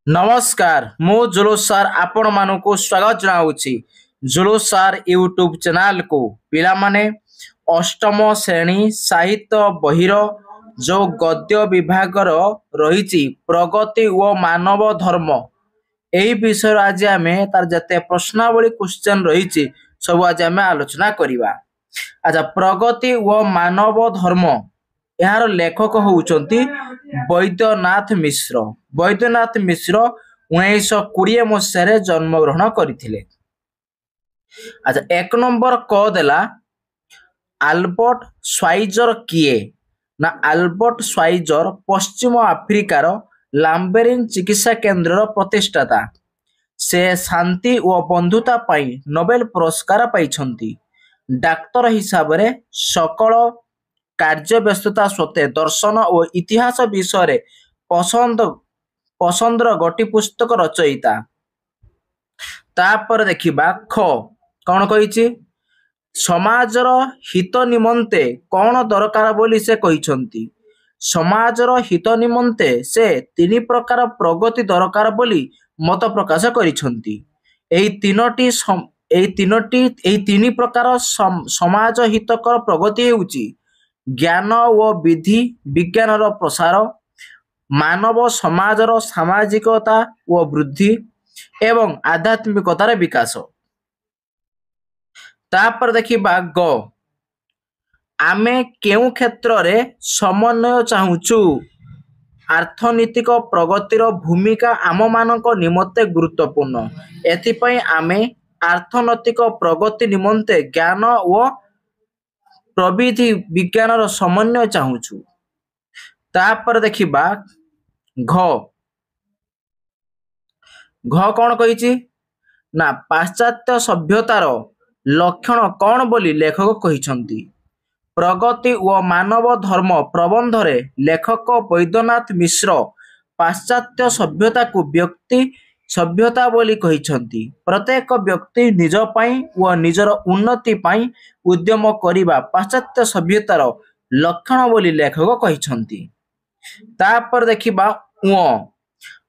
नमस्कार मु जुलूस सार आपण मानक स्वागत जनाऊँगी। जुलूस सार यूट्यूब चैनल को पिला माने अष्टम श्रेणी साहित्य बहिर जो गद्य विभाग रही प्रगति और मानव धर्म यही विषय आज आम तार जते प्रश्नावली क्वेश्चन रही सब आज आम आलोचना करवा। अच्छा, प्रगति और मानव धर्म यार लेखक होउचंती वैद्यनाथ मिश्र। वैद्यनाथ मिश्र 1920 मसीह जन्म ग्रहण करथिले। अच्छा, एक नंबर क देला आल्बर्ट स्वाइजर किए ना आल्बर्ट स्वाइजर पश्चिम आफ्रिकार लाम्बेरिन चिकित्सा केन्द्र प्रतिष्ठाता। से शांति और बंधुता पाई नोबेल पुरस्कार पाइछंती। डाक्तर हिसाब रे सकल कार्य व्यस्तता सत्वे दर्शन और इतिहास विषय पसंदर गोटी पुस्तक रचयिता। तापर देखिबा ख कौन कहिछि समाजर हित निमंते कौन दरकार बोली से कहिछंती। समाजर हित निमंते से तीन प्रकार प्रगति दरकार बोली मत प्रकाश करिछंती। एही तीन प्रकार समाज हितकर प्रगति हेउची ज्ञान और विधि विज्ञानर प्रसार, मानव समाजर सामाजिकता और वृद्धि एवं आध्यात्मिकतार विकास। तापर देखिबा ग आमे केउ क्षेत्र रे समन्वय चाहूचु। अर्थनीतिक प्रगतिर भूमिका आम मानक निमंते गुरुत्वपूर्ण। एथिपई आमे अर्थनैतिक प्रगति निमंते ज्ञान और प्रविधि विज्ञानर समन्वय चाहूचु। तापर देखिबा घ कौन कहिछि ना पाश्चात्य सभ्यतार लक्षण कौन बोली लेखक कहिछंती। प्रगति और मानव धर्म प्रबंध रे लेखक वैद्यनाथ मिश्र पाश्चात्य सभ्यता को व्यक्ति सभ्यता बोली कहिछंती। प्रत्येक व्यक्ति निज पाई व निजर उन्नति पाई उद्यम करिबा पाश्चात्य सभ्यतार लक्षण बोली लेखक कहिछंती। तापर देखिबा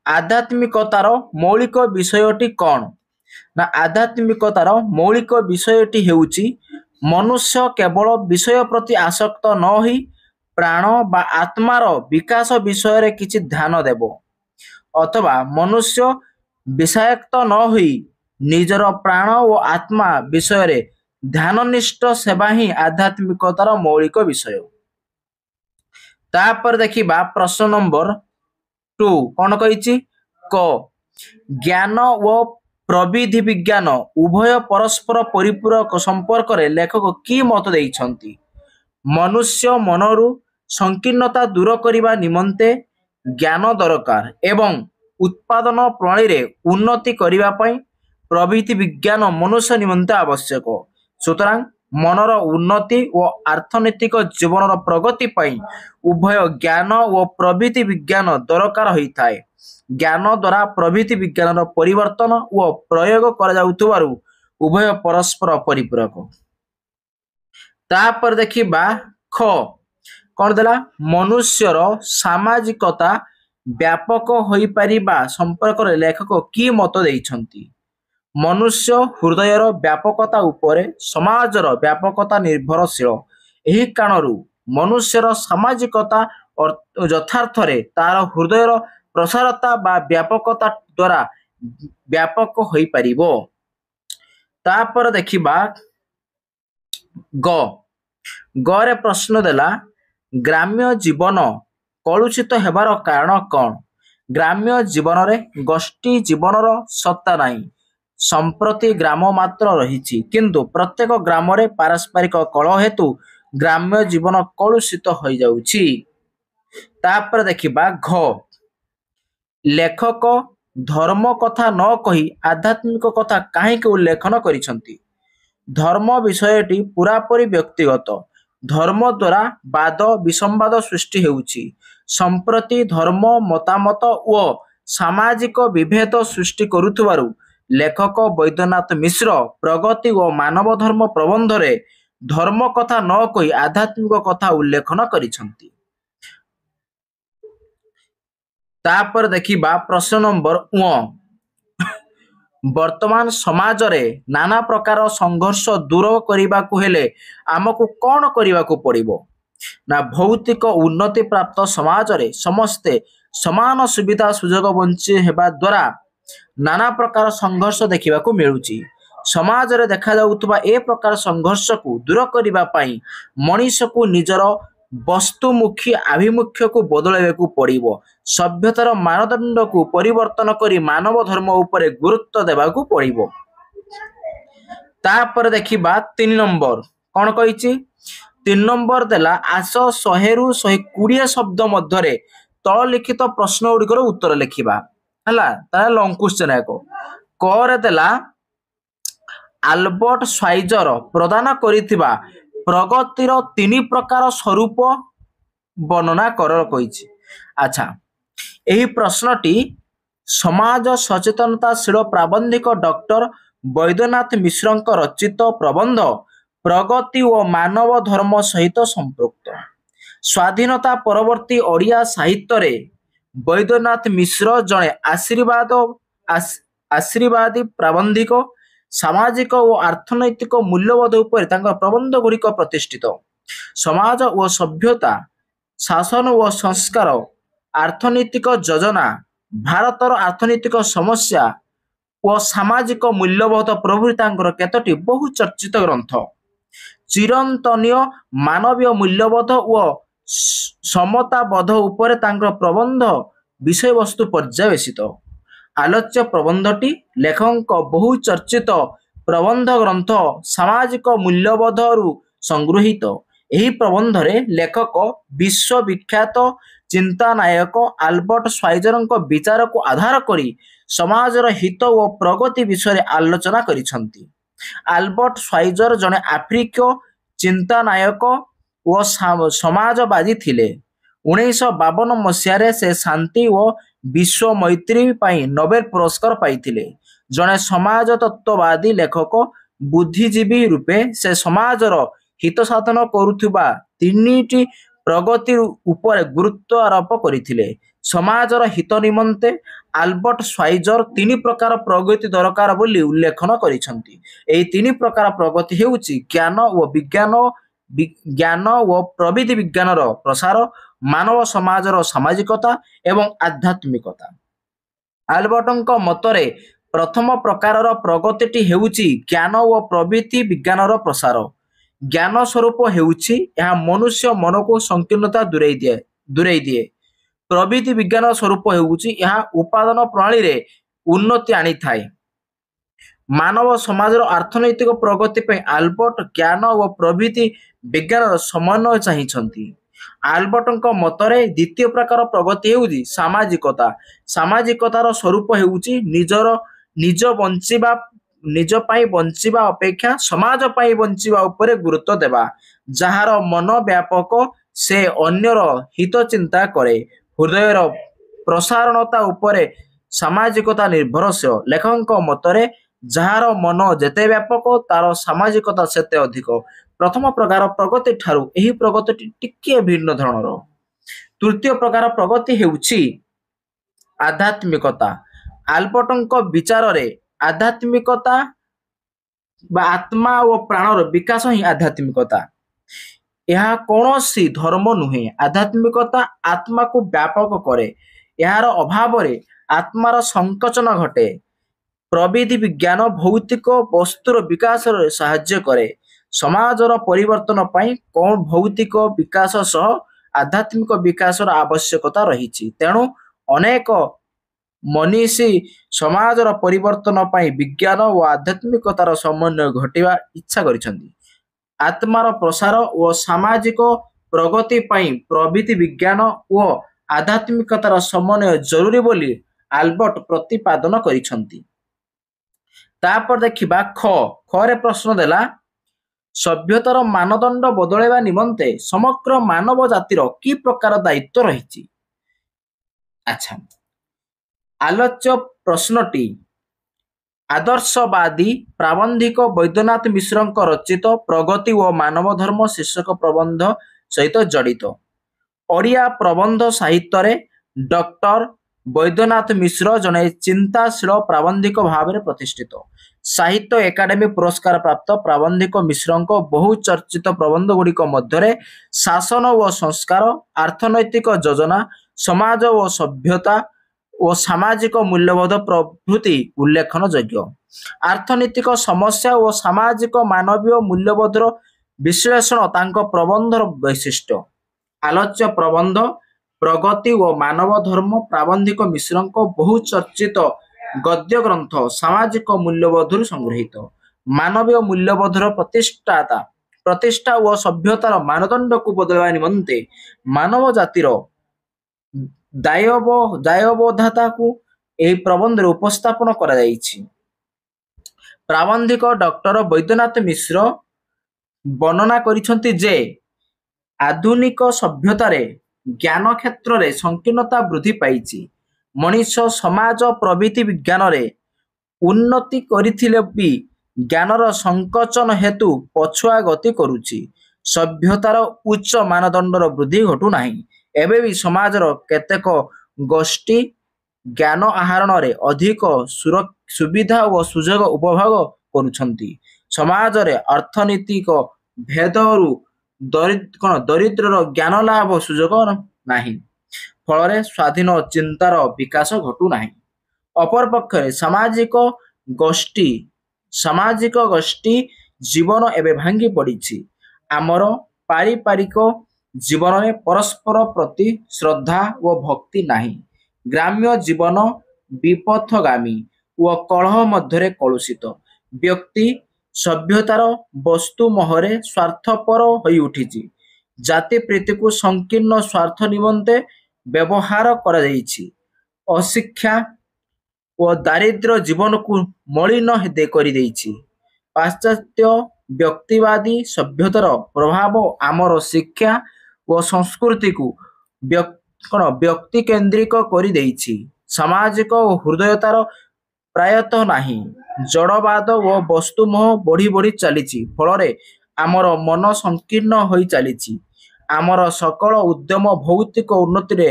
आध्यात्मिकतार मौलिक विषयटी कौन ना आध्यात्मिकतार मौलिक विषयटी हेउची मनुष्य केवल विषय प्रति आसक्त न होई प्राण बा आत्मार विकास विषय रे किछि ध्यान देबो अथवा मनुष्य विषाक्त न होई निजर प्राण और आत्मा विषय रे ध्याननिष्ठ सेवा ही आध्यात्मिकतार मौलिक विषय। तापर देखिबा प्रश्न नंबर 2 कौन कहिछि क ज्ञान व प्रविधि विज्ञान उभय परस्पर परिपूरक संपर्क रे लेखक की मत देइछंती। मनुष्य मनरु संकीर्णता दूर करिबा निमंते ज्ञान दरकार एवं उत्पादन प्रणाली रे उन्नति करिबा पई प्रविधि विज्ञान मनुष्य निमंते आवश्यक। सुतरां मनर उन्नति और अर्थनैतिक जीवनर प्रगति पई उभय ज्ञान और प्रविधि विज्ञान दरकार होइथाय। ज्ञान द्वारा प्रविधि विज्ञानर परिवर्तन और प्रयोग करा जाउथबारु उभय परस्पर परिपूरक। तापर देखिबा ख कौन देला मनुष्यर सामाजिकता व्यापक होई परिबा संपर्क रे लेखक की मत देइछंती। मनुष्य हृदयर व्यापकता उपरे समाजर व्यापकता निर्भरशील। एही कारणरू मनुष्यर सामाजिकता और यथार्थ रे तार हृदयर प्रसारता बा व्यापकता द्वारा व्यापक होई परिबो। तापर देखिबा ग रे प्रश्न देला ग्राम्य जीवन कलुषित हेबार कारण कौन। ग्राम्य जीवन रे गोष्ठी जीवनर सत्ता नाही। संप्रति ग्राम मात्र रहिछि किंतु प्रत्येक ग्राम रे पारस्परिक कलह हेतु ग्राम्य जीवन कलुषित होई जाउछि। तापर देखिबा घ लेखक धर्म कथा न कही आध्यात्मिक कथा काहेकि उल्लेखन करिसंती। धर्म विषयटी पूरापूरी व्यक्तिगत। धर्म द्वारा वाद विसंवाद सृष्टि हेउछि। संप्रति धर्म मतामत ओ सामाजिक विभेद सृष्टि करुथबारु लेखक वैद्यनाथ मिश्र प्रगति और मानव धर्म प्रबंध रे धर्म कथा न कही आध्यात्मिक कथा उल्लेखन करिसंती। तापर देखिबा प्रश्न नंबर उ वर्तमान समाज रे नाना प्रकार संघर्ष दूर करने को हेले आमको कौन करने को पड़िबो ना भौतिक उन्नति प्राप्त समाज रे समस्ते समान सुविधा सुजोग बंची हेबा द्वारा नाना प्रकार संघर्ष देखा मिलुची समाज रे देखा जाउतबा ए प्रकार संघर्ष को दूर करबा पई मनीष को निजर वस्तुमुखी आभिमुख्य को बदलैबा को पड़िबो सभ्यतार मानदंड को परिवर्तन करी मानव धर्म उपरे गुरुत्व देबा को पड़िबो। तापर देखिबा 3 नंबर कौन कहिछि 3 नंबर देला आस 100 रु 120 शब्द मध्यरे तल लिखित प्रश्न गुड़िकर उत्तर लिखिबा हला ता लॉन्ग क्वेश्चन एको करे देला आल्बर्ट श्वाइजर प्रदान करिथिबा प्रगतिर 3 प्रकार स्वरूप वर्णना कर कहिछि। अच्छा एही प्रश्नटी समाज सचेतनताशील प्राबंधिक डॉक्टर वैद्यनाथ मिश्रଙ୍କ रचित प्रबंध प्रगति और मानव धर्म सहित संपृक्त स्वाधीनता परवर्ती ओडिया साहित्य रे वैद्यनाथ मिश्र जड़े आशीर्वादी प्राबंधिक सामाजिक और अर्थनैतिक मूल्यबोध उपर प्रबंध गुड़िक प्रतिष्ठित समाज और सभ्यता शासन और संस्कार अर्थनैतिक योजना भारतर अर्थनैतिक समस्या और सामाजिक मूल्यबोध प्रभृति केतोटी बहु चर्चित ग्रंथ चिरंतनीय मानवीय मूल्यबोध और समताबोध उपर प्रबंध विषय वस्तु पर्यवेसित आलोच्य प्रबंधटी लेखक बहु चर्चित प्रबंध ग्रंथ सामाजिक मूल्यबोध संगृहीत एही प्रबंध रे लेखक विश्वविख्यात चिंता नायक आल्बर्ट श्वाइजर विचार को आधार करी समाजर हित और प्रगति विषय आलोचना करिसंती। आल्बर्ट श्वाइजर जने आफ्रिकीय चिंता नायक और समाजवादी थिले 1952 मसीह से शांति और विश्व मैत्री पाई नोबेल पुरस्कार पाइथिले जने समाज तत्ववादी लेखक बुद्धिजीवी रूपे से समाजर हित साधन करुथुबा तीनिटी प्रगति उपर गुरुत्व आरोप करिथिले समाजर हित निमंते आल्बर्ट श्वाइजर 3 प्रकार प्रगति दरकार बोली उल्लेखन करिसंती। एही 3 प्रकार प्रगति हेउची ज्ञान और प्रविधि विज्ञानर प्रसार मानव समाजर सामाजिकता एवं आध्यात्मिकता। आल्बर्टଙ୍କ मतरे प्रथम प्रकारर प्रगतिटी हेउची ज्ञान और प्रविधि विज्ञानर प्रसार ज्ञान स्वरूप हेउची यह मनुष्य मन को संकीर्णता दूरेई दिए प्रविधि विज्ञान स्वरूप हेउची यह उत्पादन प्रणाली रे उन्नति आनी थाए मानव समाजर अर्थनैतिक प्रगति पे आल्बर्ट ज्ञान और प्रविधि विज्ञान समन्वय चाहिछंती। आल्बर्टଙ୍କ मतरे द्वितीय प्रकार प्रगति हेउची सामाजिकता सामाजिकतार स्वरूप हेउची निज पाई बंचिबा अपेक्षा समाज पाई बंचिबा उपरे गुरुत्व देबा जहार मन व्यापक से अन्यर हित चिंता करे हृदयर प्रसारणता उपरे सामाजिकता निर्भरशील लेखक मतरे जहार मन जेते व्यापक तार सामाजिकता सेते अधिक प्रथम प्रकार प्रगति ठारू एही प्रगति टिके भिन्न धरणर। तृतीय प्रकार प्रगति हेउची आध्यात्मिकता आल्बर्टଙ୍କ विचार रे आध्यात्मिकता बा आत्मा और प्राणर विकास ही आध्यात्मिकता यह कौनसी धर्म नुहे आध्यात्मिकता आत्मा को व्यापक करे यार अभाव रे आत्मार संकोचन घटे प्रविधि विज्ञान भौतिक वस्तुर विकास साहाय्य करे समाजर परिवर्तन पाई कौन भौतिक विकास सह आध्यात्मिक विकासर आवश्यकता रही तेणु अनेक मनीषी समाजर परिवर्तन पाई विज्ञान और आध्यात्मिकतार समन्वय घटिवा इच्छा करिसंती। आत्मार प्रसार और सामाजिक प्रगति पाई प्रविधि विज्ञान और आध्यात्मिकतार समन्वय जरूरी बोली आल्बर्ट प्रतिपादन करिसंती। तापर देखिबा ख प्रश्न देला सभ्यतार मानदंड बदलैबा निमंते समग्र मानव जातिर की प्रकार दायित्व रही। अच्छा आलोच्य प्रश्नटी आदर्शवादी प्राबंधिक वैद्यनाथ मिश्रଙ୍କ रचित प्रगति और मानव धर्म शीर्षक प्रबंध सहित जड़ित ओडिया प्रबंध साहित्य रे डॉक्टर ବୈଦ୍ୟନାଥ ମିଶ୍ର ଜଣେ ଚିନ୍ତାଶୀଳ ପ୍ରାବନ୍ଧିକ ଭାବରେ ପ୍ରତିଷ୍ଠିତ। ସାହିତ୍ୟ ଏକାଡେମୀ ପୁରସ୍କାର ପ୍ରାପ୍ତ ପ୍ରାବନ୍ଧିକ ମିଶ୍ରଙ୍କ ବହୁ ଚର୍ଚ୍ଚିତ ପ୍ରବନ୍ଧ ଗୁଡ଼ିକ ମଧ୍ୟରେ ଶାସନ ଓ ସଂସ୍କାର, ଅର୍ଥନୈତିକ ଯୋଜନା, ସମାଜ ଓ ସଭ୍ୟତା ଓ ସାମାଜିକ ମୂଲ୍ୟବୋଧ ପ୍ରଭୃତି ଉଲ୍ଲେଖନଯୋଗ୍ୟ। ଅର୍ଥନୀତିକ ସମସ୍ୟା ଓ ସାମାଜିକ ମାନବୀୟ ମୂଲ୍ୟବୋଧର ବିଶ୍ଳେଷଣ ତାଙ୍କ ପ୍ରବନ୍ଧର ବୈଶିଷ୍ଟ୍ୟ। ଆଲୋଚ୍ୟ ପ୍ରବନ୍ଧ ପ୍ରଗତି ଓ ମାନବ ଧର୍ମ ପ୍ରାବନ୍ଧିକ ମିଶ୍ରଙ୍କ ବହୁ ଚର୍ଚ୍ଚିତ ଗଦ୍ୟ ଗ୍ରନ୍ଥ ସାମାଜିକ ମୂଲ୍ୟବୋଧରୁ ସଂଗୃହୀତ। ମାନବୀୟ ମୂଲ୍ୟବୋଧର ପ୍ରତିଷ୍ଠା ଓ ସଭ୍ୟତାର ମାନଦଣ୍ଡକୁ ବଦଳାଇବା ନିମନ୍ତେ ମାନବ ଜାତିର ଦାୟବୋଧତାକୁ ଏହି ପ୍ରବନ୍ଧରେ ଉପସ୍ଥାପନ କରାଯାଇଛି। ପ୍ରାବନ୍ଧିକ ଡକ୍ଟର ବୈଦ୍ୟନାଥ ମିଶ୍ର ବର୍ଣ୍ଣନା କରିଛନ୍ତି ଯେ ଆଧୁନିକ ସଭ୍ୟତାରେ ଜ୍ଞାନ କ୍ଷେତ୍ରରେ ସଂକୀର୍ଣ୍ଣତା ବୃଦ୍ଧି ପାଇଛି। ମଣିଷ ସମାଜ ପ୍ରଭୃତି ବିଜ୍ଞାନରେ ଉନ୍ନତି କରିଥିଲେ ବି ଜ୍ଞାନର ସଂକୋଚନ ହେତୁ ପଛୁଆ ଗତି କରୁଛି। ସଭ୍ୟତାର ଉଚ୍ଚ ମାନଦଣ୍ଡର ବୃଦ୍ଧି ଘଟୁନାହିଁ। ଏବେ ବି ସମାଜର କେତେକ ଗୋଷ୍ଠୀ ଜ୍ଞାନ ଆହରଣରେ ଅଧିକ ସୁବିଧା ଓ ସୁଯୋଗ ଉପଭୋଗ କରୁଛନ୍ତି। ସମାଜରେ ଅର୍ଥନୀତିକ ଭେଦରୁ ଦରିଦ୍ରର ଜ୍ଞାନ ଲାଭ ସୁଯୋଗ ନାହିଁ। ଫଳରେ ସ୍ୱାଧୀନ ଚିନ୍ତାର ବିକାଶ ଘଟୁନାହିଁ। ଅପରପକ୍ଷରେ ସାମାଜିକ ଗୋଷ୍ଠୀ ଜୀବନ ଏବେ ଭାଙ୍ଗି ପଡ଼ିଛି। ଆମର ପାରିବାରିକ ଜୀବନରେ ପରସ୍ପର ପ୍ରତି ଶ୍ରଦ୍ଧା ଓ ଭକ୍ତି ନାହିଁ। ଗ୍ରାମ୍ୟ ଜୀବନ ବିପଥଗାମୀ ଓ କଳହ ମଧ୍ୟରେ କଳୁଷିତ। ବ୍ୟକ୍ତି ସଭ୍ୟତାର ବସ୍ତୁମହରେ ସ୍ୱାର୍ଥପର ହୋଇଉଠିଛି। ଜାତିପ୍ରୀତିକୁ ସଂକୀର୍ଣ୍ଣ ସ୍ୱାର୍ଥ ନିମନ୍ତେ ବ୍ୟବହାର କରାଯାଇଛି। ଅଶିକ୍ଷା ଓ ଦାରିଦ୍ର୍ୟ ଜୀବନକୁ ମଳିନ କରିଦେଇଛି। ପାଶ୍ଚାତ୍ୟ ବ୍ୟକ୍ତିବାଦୀ ସଭ୍ୟତାର ପ୍ରଭାବ ଆମର ଶିକ୍ଷା ଓ ସଂସ୍କୃତିକୁ ବ୍ୟକ୍ତିକେନ୍ଦ୍ରିକ କରିଦେଇଛି। ସାମାଜିକ ହୃଦୟତାର ପ୍ରାୟତଃ ନାହିଁ। ଜଡ଼ବାଦ ଓ ବସ୍ତୁମୋହ ବଢ଼ି ବଢ଼ି ଚାଲିଛି। ଫଳରେ ଆମର ମନ ସଂକୀର୍ଣ୍ଣ ହୋଇ ଚାଲିଛି। ଆମର ସକଳ ଉଦ୍ୟମ ଭୌତିକ ଉନ୍ନତିରେ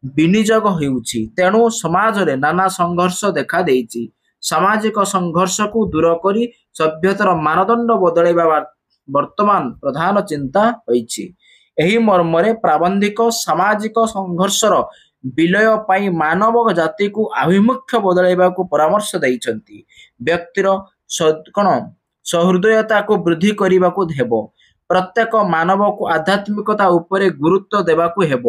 ବିନିଯୋଗ ହେଉଛି। ତେଣୁ ସମାଜରେ ନାନା ସଂଘର୍ଷ ଦେଖା ଦେଇଛି। ସାମାଜିକ ସଂଘର୍ଷକୁ ଦୂର କରି ସଭ୍ୟତାର ମାନଦଣ୍ଡ ବଦଳାଇବା ବର୍ତ୍ତମାନ ପ୍ରଧାନ ଚିନ୍ତା ହୋଇଛି। ଏହି ମର୍ମରେ ପ୍ରାବନ୍ଧିକ ସାମାଜିକ ସଂଘର୍ଷର ବିଲୟ ପାଇଁ ମାନବ ଜାତିକୁ ଆଭିମୁଖ୍ୟ ବଦଳାଇବାକୁ ପରାମର୍ଶ ଦେଇଛନ୍ତି। ବ୍ୟକ୍ତିର ସହୃଦୟତାକୁ ବୃଦ୍ଧି କରିବାକୁ ହେବ। ପ୍ରତ୍ୟେକ ମାନବକୁ ଆଧ୍ୟାତ୍ମିକତା ଉପରେ ଗୁରୁତ୍ୱ ଦେବାକୁ ହେବ।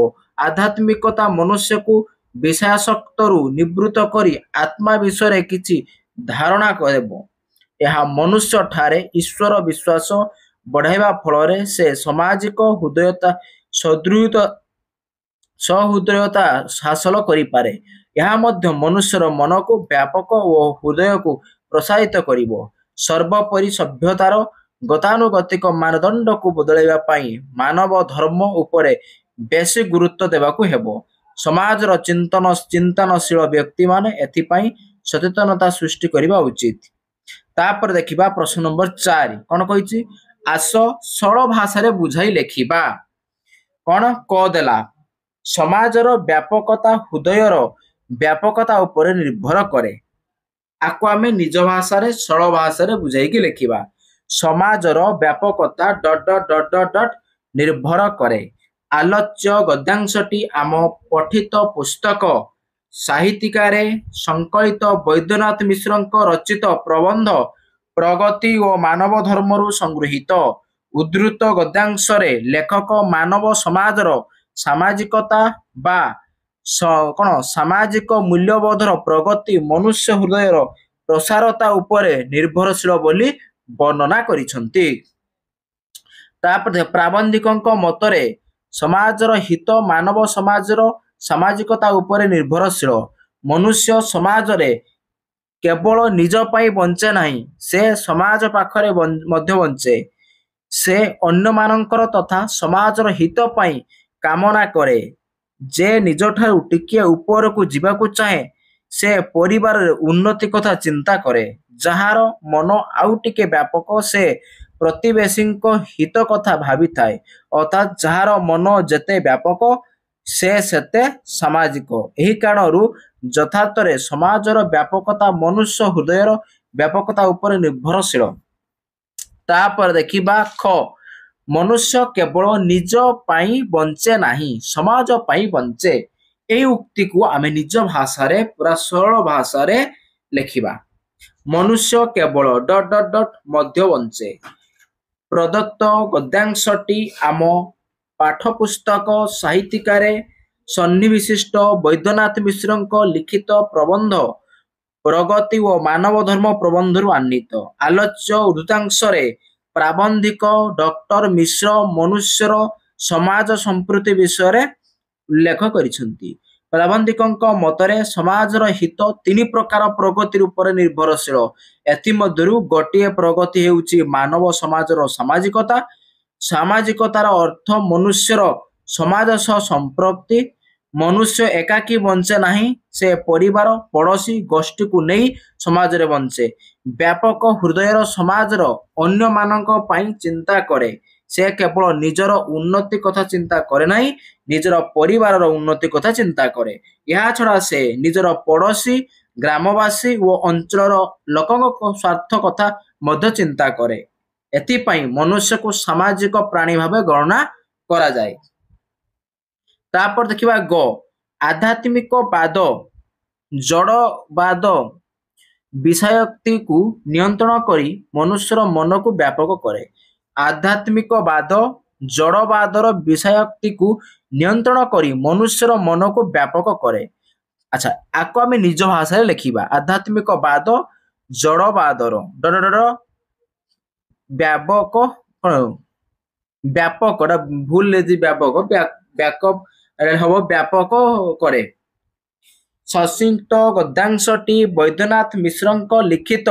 ଆଧ୍ୟାତ୍ମିକତା ମନୁଷ୍ୟକୁ ବିଷୟାସକ୍ତରୁ ନିବୃତ୍ତ କରି ଆତ୍ମା ବିଷୟରେ କିଛି ଧାରଣା ଦେବ। ଏହା ମନୁଷ୍ୟଠାରେ ଈଶ୍ୱର ବିଶ୍ୱାସ ବଢ଼ାଇବା ଫଳରେ ସେ ସାମାଜିକ ସହୃଦୟତା ହାସଲ କରିପାରେ। ଏହା ମଧ୍ୟ ମନୁଷ୍ୟର ମନକୁ ବ୍ୟାପକ ଓ ହୃଦୟକୁ ପ୍ରୋତ୍ସାହିତ କରିବ। ସର୍ବୋପରି ସଭ୍ୟତାର ଗତାନୁଗତିକ ମାନଦଣ୍ଡକୁ ବଦଳାଇବା ପାଇଁ ମାନବ ଧର୍ମ ଉପରେ ବେଶୀ ଗୁରୁତ୍ୱ ଦେବାକୁ ହେବ। ସମାଜର ଚିନ୍ତନଶୀଳ ବ୍ୟକ୍ତିମାନେ ଏଥିପାଇଁ ସଚେତନତା ସୃଷ୍ଟି କରିବା ଉଚିତ। ତାପରେ ଦେଖିବା ପ୍ରଶ୍ନ ନମ୍ବର 4 କ'ଣ କହିଛି? ଆସ ସରଳ ଭାଷାରେ ବୁଝାଇ ଲେଖିବା। କ'ଣ ଦେଲା? ସମାଜର ବ୍ୟାପକତା ହୃଦୟର ବ୍ୟାପକତା ଉପରେ ନିର୍ଭର କରେ। ଆକୁ ଆମେ ନିଜ ଭାଷାରେ ସରଳ ଭାଷାରେ ବୁଝାଇକି ଲେଖିବା। ସମାଜର ବ୍ୟାପକତା ... ନିର୍ଭର କରେ। ଆଲୋଚ୍ୟ ଗଦ୍ୟାଂଶଟି ଆମ ପଠିତ ପୁସ୍ତକ ସାହିତ୍ୟିକାରେ ସଂକଳିତ ବୈଦ୍ୟନାଥ ମିଶ୍ରଙ୍କ ରଚିତ ପ୍ରବନ୍ଧ ପ୍ରଗତି ଓ ମାନବ ଧର୍ମରୁ ସଂଗୃହୀତ। ଉଦ୍ଧୃତ ଗଦ୍ୟାଂଶରେ ଲେଖକ ମାନବ ସମାଜର ସାମାଜିକତା ବା ସାମାଜିକ ମୂଲ୍ୟବୋଧର ପ୍ରଗତି ମନୁଷ୍ୟ ହୃଦୟର ପ୍ରସାରତା ଉପରେ ନିର୍ଭରଶୀଳ ବୋଲି ବର୍ଣ୍ଣନା କରିଛନ୍ତି। ତାପରେ ପ୍ରାବନ୍ଧିକଙ୍କ ମତରେ ସମାଜର ହିତ ମାନବ ସମାଜର ସାମାଜିକତା ଉପରେ ନିର୍ଭରଶୀଳ। ମନୁଷ୍ୟ ସମାଜରେ କେବଳ ନିଜ ପାଇଁ ବଞ୍ଚେ ନାହିଁ, ସେ ସମାଜ ପାଖରେ ମଧ୍ୟ ବଞ୍ଚେ। ସେ ଅନ୍ୟମାନଙ୍କର ତଥା ସମାଜର ହିତ ପାଇଁ କାମନା କରେ। ଯେ ନିଜଠାରୁ ଟିକିଏ ଉପରକୁ ଯିବାକୁ ଚାହେଁ, ସେ ପରିବାରରେ ଉନ୍ନତି କଥା ଚିନ୍ତା କରେ। ଯାହାର ମନ ଆଉ ଟିକେ ବ୍ୟାପକ, ସେ ପ୍ରତିବେଶୀଙ୍କ ହିତ କଥା ଭାବିଥାଏ। ଅର୍ଥାତ୍ ଯାହାର ମନ ଯେତେ ବ୍ୟାପକ, से सेते सामाजिक। एही कारणरू यथार्थरे समाजर व्यापकता मनुष्य हृदयर व्यापकता उपर निर्भरशील। तापर देखिबा ख मनुष्य केवल निज पाई बंचे नाही समाज पाई बंचे। एही उक्ति को आमे निज भाषा रे पूरा सरल भाषा रे लेखिबा। मनुष्य केवल डट डट डट मध्य बंचे। प्रदत्त गद्यांशटी आम पाठपुस्तक साहित्यिकारे सन्निविशिष्ट वैद्यनाथ मिश्रଙ୍କ लिखित प्रबंध प्रगति व मानव धर्म प्रबंधରୁ ଆନ୍ୱିତ। ଆଲୋଚ୍ୟ ଉଦ୍ଧାଂଶରେ ପ୍ରାବନ୍ଧିକ ଡକ୍ଟର ମିଶ୍ର ମନୁଷ୍ୟର ସମାଜ ସମ୍ପ୍ରତି ବିଷୟରେ ଉଲ୍ଲେଖ କରିଛନ୍ତି। ପ୍ରାବନ୍ଧିକଙ୍କ ମତରେ ସମାଜର ହିତ ତିନି ପ୍ରକାର ପ୍ରଗତି ଉପରେ ନିର୍ଭରଶୀଳ। ଏଥିମଧ୍ୟରୁ ଗୋଟିଏ ପ୍ରଗତି ହେଉଛି ମାନବ ସମାଜର ସାମାଜିକତା। ସାମାଜିକତାର ଅର୍ଥ ମନୁଷ୍ୟର ସମାଜ ସହ ସମ୍ପୃକ୍ତି। ମନୁଷ୍ୟ ଏକାକୀ ବଞ୍ଚେ ନାହିଁ, ସେ ପରିବାର ପଡ଼ୋଶୀ ଗୋଷ୍ଠୀକୁ ନେଇ ସମାଜରେ ବଞ୍ଚେ। ବ୍ୟାପକ ହୃଦୟର ସମାଜର ଅନ୍ୟମାନଙ୍କ ପାଇଁ ଚିନ୍ତା କରେ। ସେ କେବଳ ନିଜର ଉନ୍ନତି କଥା ଚିନ୍ତା କରେ ନାହିଁ, ନିଜର ପରିବାରର ଉନ୍ନତି କଥା ଚିନ୍ତା କରେ। ଏହା ଛଡ଼ା ସେ ନିଜର ପଡ଼ୋଶୀ ଗ୍ରାମବାସୀ ଓ ଅଞ୍ଚଳର ଲୋକଙ୍କ ସ୍ୱାର୍ଥ କଥା ମଧ୍ୟ ଚିନ୍ତା କରେ। ଏଥିପାଇଁ ମନୁଷ୍ୟକୁ ସାମାଜିକ ପ୍ରାଣୀ ଭାବେ ଗଣନା କରାଯାଏ। ତାପରେ ଦେଖିବା ଗ ଆଧ୍ୟାତ୍ମିକବାଦ ଜଡ଼ବାଦ ବିଷୟକ୍ତିକୁ ନିୟନ୍ତ୍ରଣ କରି ମନୁଷ୍ୟର ମନକୁ ବ୍ୟାପକ କରେ। ଆଧ୍ୟାତ୍ମିକବାଦ ଜଡ଼ବାଦର ବିଷୟକ୍ତିକୁ ନିୟନ୍ତ୍ରଣ କରି ମନୁଷ୍ୟର ମନକୁ ବ୍ୟାପକ କରେ। ଆଚ୍ଛା, ଆକୁ ଆମେ ନିଜ ଭାଷାରେ ଲେଖିବା। ଆଧ୍ୟାତ୍ମିକବାଦ ଜଡ଼ବାଦର ବ୍ୟାପକ ବ୍ୟାପକ ଭୁଲ ବ୍ୟାପକ ହବ ବ୍ୟାପକ କରେ। ସଂକ୍ଷିପ୍ତ ଗଦ୍ୟାଂଶଟି ବୈଦ୍ୟନାଥ ମିଶ୍ରଙ୍କ ଲିଖିତ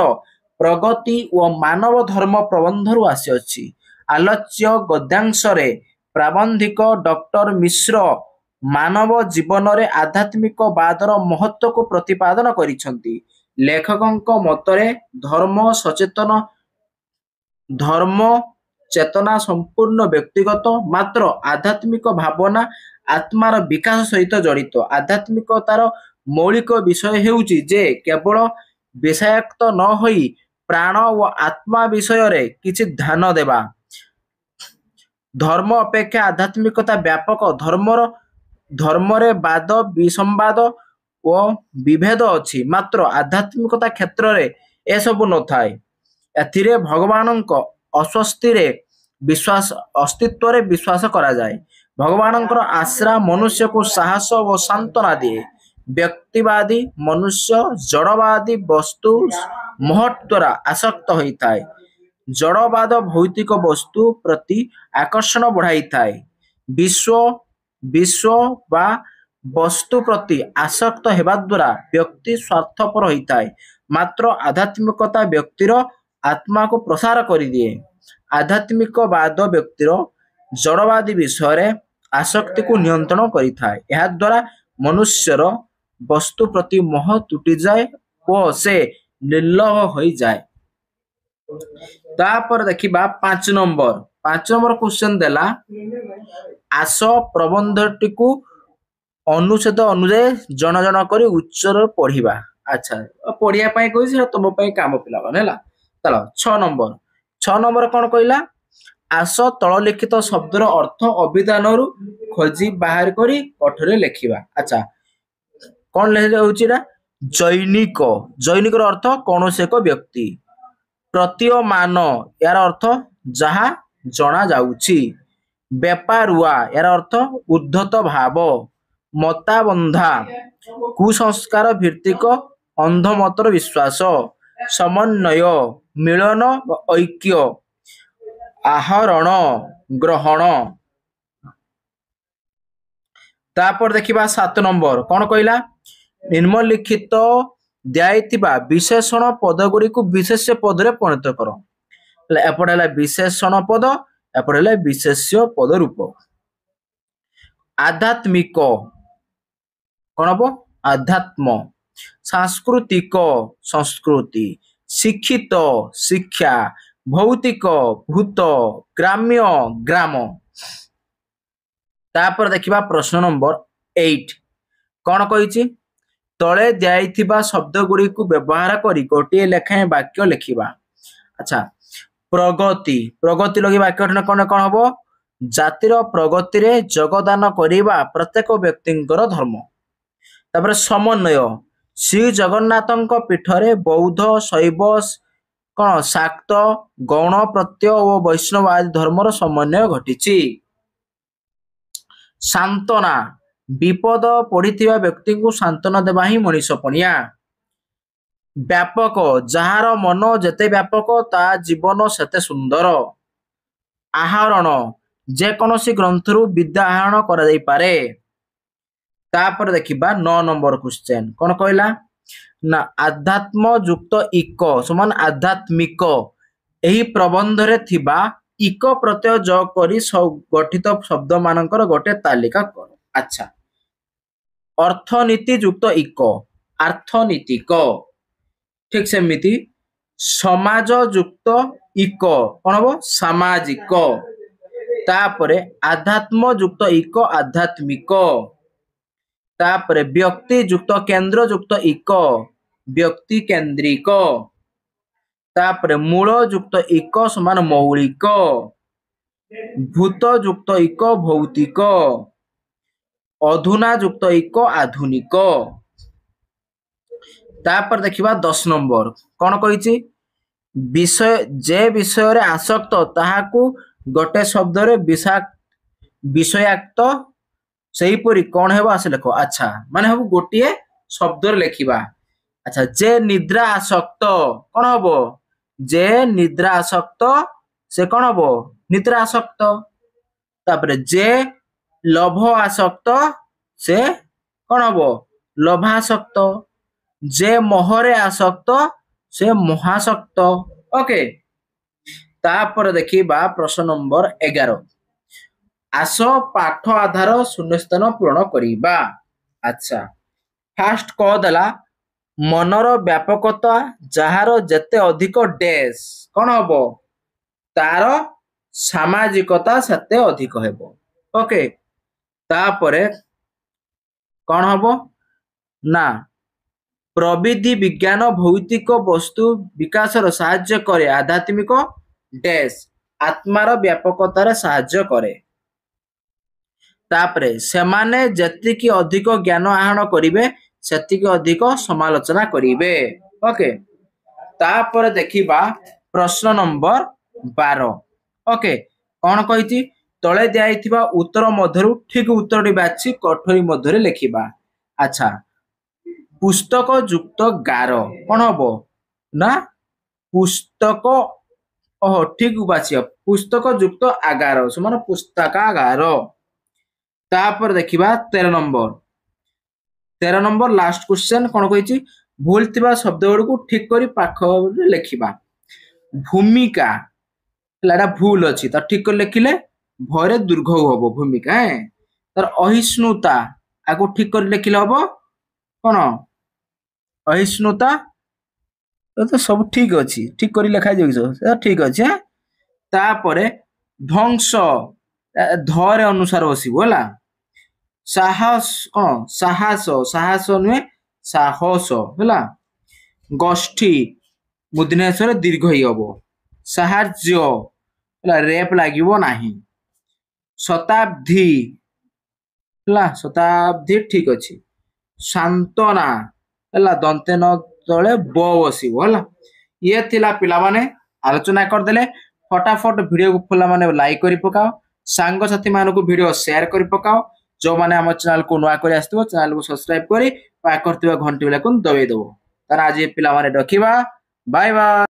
ପ୍ରଗତି ଓ ମାନବ ଧର୍ମ ପ୍ରବନ୍ଧରୁ ଆସିଅଛି। ଆଲୋଚ୍ୟ ଗଦ୍ୟାଂଶରେ ପ୍ରାବନ୍ଧିକ ଡକ୍ଟର ମିଶ୍ର ମାନବ ଜୀବନରେ ଆଧ୍ୟାତ୍ମିକବାଦର ମହତ୍ତ୍ୱକୁ ପ୍ରତିପାଦନ କରିଛନ୍ତି। ଲେଖକଙ୍କ ମତରେ ଧର୍ମ ଚେତନା ସମ୍ପୂର୍ଣ୍ଣ ବ୍ୟକ୍ତିଗତ, ମାତ୍ର ଆଧ୍ୟାତ୍ମିକ ଭାବନା ଆତ୍ମାର ବିକାଶ ସହିତ ଜଡ଼ିତ। ଆଧ୍ୟାତ୍ମିକତାର ମୌଳିକ ବିଷୟ ହେଉଛି ଯେ କେବଳ ବିଷୟାକ୍ତ ନ ହୋଇ ପ୍ରାଣ ଓ ଆତ୍ମା ବିଷୟରେ କିଛି ଧ୍ୟାନ ଦେବା। ଧର୍ମ ଅପେକ୍ଷା ଆଧ୍ୟାତ୍ମିକତା ବ୍ୟାପକ। ଧର୍ମରେ ବାଦ ବିସମ୍ବାଦ ଓ ବିଭେଦ ଅଛି, ମାତ୍ର ଆଧ୍ୟାତ୍ମିକତା କ୍ଷେତ୍ରରେ ଏସବୁ ନଥାଏ। ଏଥିରେ ଭଗବାନଙ୍କ ଅସ୍ତିତ୍ୱରେ ବିଶ୍ୱାସ କରାଯାଏ। ଭଗବାନଙ୍କର ଆଶ୍ରା ମନୁଷ୍ୟକୁ ସାହସ ଓ ସାନ୍ତ୍ୱନା ଦିଏ। ବ୍ୟକ୍ତିବାଦୀ ମନୁଷ୍ୟ ଜଡ଼ବାଦୀ ବସ୍ତୁ ମହତ୍ ଦ୍ୱାରା ଆସକ୍ତ ହୋଇଥାଏ। ଜଡ଼ବାଦ ଭୌତିକ ବସ୍ତୁ ପ୍ରତି ଆକର୍ଷଣ ବଢ଼ାଇଥାଏ। ବିଶ୍ୱ ବା ବସ୍ତୁ ପ୍ରତି ଆସକ୍ତ ହେବା ଦ୍ୱାରା ବ୍ୟକ୍ତି ସ୍ୱାର୍ଥପର ହୋଇଥାଏ। ମାତ୍ର ଆଧ୍ୟାତ୍ମିକତା ବ୍ୟକ୍ତିର ଆତ୍ମାକୁ ପ୍ରସାର କରିଦିଏ। ଆଧ୍ୟାତ୍ମିକବାଦ ବ୍ୟକ୍ତିର ଜଡ଼ବାଦୀ ବିଷୟରେ ଆସକ୍ତିକୁ ନିୟନ୍ତ୍ରଣ କରିଥାଏ। ଏହାଦ୍ୱାରା ମନୁଷ୍ୟର ବସ୍ତୁ ପ୍ରତି ମୋହ ତୁଟିଯାଏ ଓ ସେ ନିର୍ଲୋଭ ହୋଇଯାଏ। ତାପରେ ଦେଖିବା 5 ନମ୍ବର କ୍ୱେଶ୍ଚନ ଦେଲା, ଆସ ପ୍ରବନ୍ଧଟିକୁ ଅନୁଚ୍ଛେଦ ଅନୁଯାୟୀ ଜଣ ଜଣ କରି ଉଚ୍ଚରେ ପଢିବା। ଆଚ୍ଛା, ପଢିବା ପାଇଁ କହିଛି, ସେଟା ତମ ପାଇଁ କାମ ପିଲାମାନେ ହେଲା। ଚାଲ 6 ନମ୍ବର କଣ କହିଲା? ଆସ ତଳଲିଖିତ ଶବ୍ଦର ଅର୍ଥ ଅଭିଧାନରୁ ଖୋଜି ବାହାର କରି କଠୋରେ ଲେଖିବା। ଆଚ୍ଛା, କଣ ଲେଖାଯାଉଛି ଏଟା? ଜୈନିକର ଅର୍ଥ କୌଣସି ଏକ ବ୍ୟକ୍ତି। ପ୍ରତୀୟମାନ ଏହାର ଅର୍ଥ ଯାହା ଜଣା ଯାଉଛି। ବେପାରୁଆ ଏହାର ଅର୍ଥ ଉଦ୍ଧତ ଭାବ। ମତାବନ୍ଧା କୁସଂସ୍କାର ଭିତ୍ତିକ ଅନ୍ଧମତର ବିଶ୍ୱାସ। ସମନ୍ୱୟ ମିଳନ ଐକ୍ୟ। ଆହରଣ ଗ୍ରହଣ। ତାପରେ ଦେଖିବା 7 ନମ୍ବର କଣ କହିଲା? ନିମ୍ନଲିଖିତ ଦିଆଯାଇଥିବା ବିଶେଷଣ ପଦଗୁଡ଼ିକୁ ବିଶେଷ୍ୟ ପଦରେ ପରିଣତ କର। ଏପଟେ ହେଲା ବିଶେଷଣ ପଦ, ଏପଟେ ହେଲା ବିଶେଷ୍ୟ ପଦ ରୂପ। ଆଧ୍ୟାତ୍ମିକ କଣ ହବ? ଆଧ୍ୟାତ୍ମ। ସାଂସ୍କୃତିକ ସଂସ୍କୃତି। ଶିକ୍ଷିତ ଶିକ୍ଷା। ଭୌତିକ ଭୂତ। ଗ୍ରାମ୍ୟ ଗ୍ରାମ। तापर देखिबा प्रश्न नंबर 8 कौन कही तले दिया शब्द गुड़ी को व्यवहार करी गोटे लेखाएं वाक्य लिखिबा। अच्छा प्रगति प्रगति लगी वाक्य कौन कौन हम जातिर प्रगति रे योगदान करवा प्रत्येक व्यक्तिंकर धर्म। तापर समन्वय श्री जगन्नाथଙ୍କ पीठरे बौद्ध शैव कौन शाक्त गौण प्रत्यय और वैष्णव आदि धर्मर समन्वय घटी। सांत्वना विपद पड़िथिबा व्यक्ति को सांत्वना देवा ही मनीषपणिया। व्यापक जार मन जेते व्यापक ता जीवन सेते सुंदर। आहरण जेकोसी ग्रंथरु विद्या आहरण करा जाई पारे। तापर देखिबा 9 नंबर क्वेश्चन कौन कहला ना आध्यात्म युक्त इक समान आध्यात्मिक एही प्रबंध रे थिबा इक प्रत्यय ज करी गठित शब्द मानकर गोटे तालिका कर। अच्छा अर्थनीति युक्त इक अर्थनीतिक ठीक सेमिति समाज युक्त इक कौन हम सामाजिक। तापरे आध्यात्म युक्त इक आध्यात्मिक। तापरे व्यक्ति युक्त केंद्र युक्त इक व्यक्ति केंद्रिक। तापरे मूल युक्त इक समान मौलिक। भूत युक्त इक भौतिक। अधुना युक्त इक आधुनिक। तापर देखिबा 10 नंबर कौन कही विषय जे विषय रे आसक्त ताहाकू गोटे शब्द रे विषयाक्त सेहीपरि कौन है आसे लेख। अच्छा माने हम गोटे शब्द लिखा। अच्छा जे निद्रा आसक्त कौन हम जे निद्रा आसक्त से कौन हम निद्रा आसक्त। तापरे जे लोभ आसक्त से कौन हम लोभासक्त। जे मोहरे आसक्त से मोहासक्त। ओके तापर देखिबा प्रश्न नंबर 11 आस पाठ आधार शून्यस्थान पूरण करिबा। अच्छा फास्ट कह देला मनर व्यापकता जार जेते अधिक डैश कौन हम तार सामाजिकता सेते अधिक हेबो। ओके तापरे कौन हम ना प्रविधि विज्ञान भौतिक वस्तु विकास साहाय्य करे आध्यात्मिक डैश आत्मार व्यापकतार साहाय्य करे। तापरे सेमाने जतिकी अधिक ज्ञान आहरण करिवे सेतिकी अधिक समालोचना करिवे। ओके तापर देखिबा प्रश्न नंबर 12 ओके कौन कही तले दिया उत्तर मध्यरु ठीक उत्तर बाछि कठोरी मध्य लिखिबा। अच्छा पुस्तक युक्त गार कौन हम ना पुस्तक ओह ठीक बाछि पुस्तक युक्त आगार समान पुस्तकागार। तापर देखिबा 13 नंबर लास्ट क्वेश्चन कौन कही भूल थिबा शब्द गुड़ को ठीक करी पाख लिखिबा। भूमिका एटा भूल अच्छी तो ठीक कर लिखिले भयरे दुर्घ हम भूमिका तार अहिष्णुता आको ठीक कर लिखिले हम कौन अहिष्णुता तो सब ठीक अच्छी ठीक कर लिखा जाए ठीक अच्छे। तापरे ध्वंस धरे अनुसार बसब है साहस कौन साहस साहस नुहे साहस है गोष्ठी मुदिनेश्वर दीर्घ ही हम साहाଯ୍य रेप लगे ना। शताब्दी शताब्दी ठीक अच्छे। सांत्वना है दंते न तले ब बसब है ये थिला पिला माने आलोचना करदेले फटाफट वीडियो को पिला माने लाइक करी पकाओ सांग साथी मानक वीडियो शेयर करी पकाओ जो माने हम चैनल को नुआ करी आसथिबो चैनल को सब्सक्राइब करी पाकर घंटी बेल को दबाई दबो तार आज पिला माने रखिबा बाय बाय।